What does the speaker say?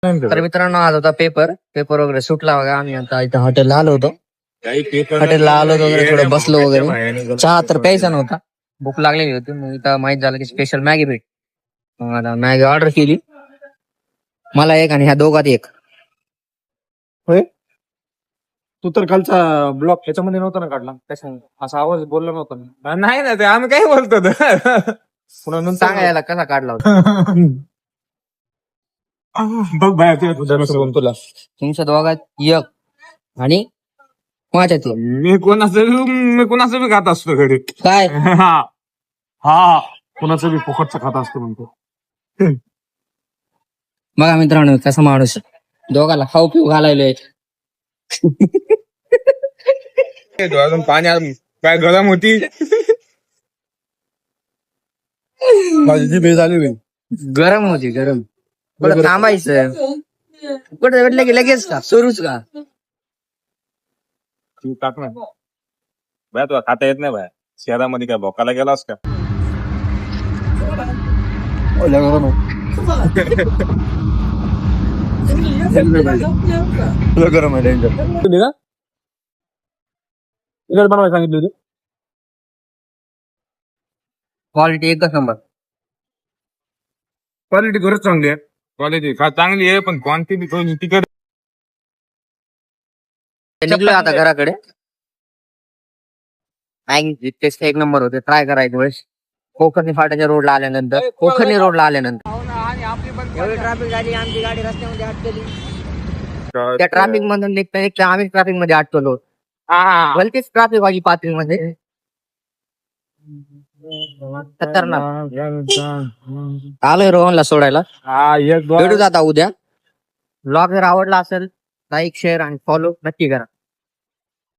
तर मित्रांनो आज होता पेपर वगैरे सुटला बघा. आम्ही आता इथं हॉटेलला आलो होतो. हॉटेलला आलो होतो वगैरे, थोडं बसलो वगैरे. चहा तर प्यायचा नव्हता, भूक लागलेली होती. मग इथं माहित झालं की स्पेशल मॅगी भेट. मग आता मॅगी ऑर्डर केली, मला एक आणि ह्या दोघात एक. होय, तू तर कालचा ब्लॉग ह्याच्यामध्ये नव्हता ना काढला, कशा असा आवाज बोलला नव्हता ना. नाही ना, ते आम्ही काय बोलतो पुन्हा नंतर सांगायला कसा काढला होता. बघ बाहेर ते तुला तुमच्या दोघात एक आणि माझ्यात एक. मी कोणाचं बी खात असतो घरी. काय हा कुणाचं बी फुकटचं खाता असतो म्हणतो. बघा मित्रांनो कसा माणूस आहे. दोघाला खाऊ पिऊ घालायलोय. अजून पाणी काय गरम होती. माझी जी बेज आली गरम होती गरम. कुठं थांबायचं, कुठं भेटलं की लगेच का सुरूच का. तू टाक ना बाय, तुला खाता येत नाही बाय. शहरामध्ये काय भोकाला गेलास का? गरम आहे डेंजर. बनवायला सांगितलं होतं. क्वालिटी एकच नंबर. क्वालिटी खरंच चांगली आहे. क्वालिटी चांगली आहे, पण क्वांटिटी थोडी तिकट. निघलो आता घराकडे. मॅगी टेस्ट एक नंबर होते, ट्राय करायचं वेळेस. कोकणी फाट्याच्या रोडला आल्यानंतर, कोकणी रोडला आल्यानंतर एवढी ट्रॅफिक झाली, आमची गाडी रस्त्यामध्ये अटकली. त्या ट्रॅफिक मधून निघता आम्ही ट्रॅफिक मध्ये अटकलो. भलतीच ट्रॅफिक वाजी पातळी मध्ये खतरनाक. आलोय रोहनला सोडायला. भेटू जाता उद्या. ब्लॉग जर आवडला असेल लाईक शेअर आणि फॉलो नक्की करा.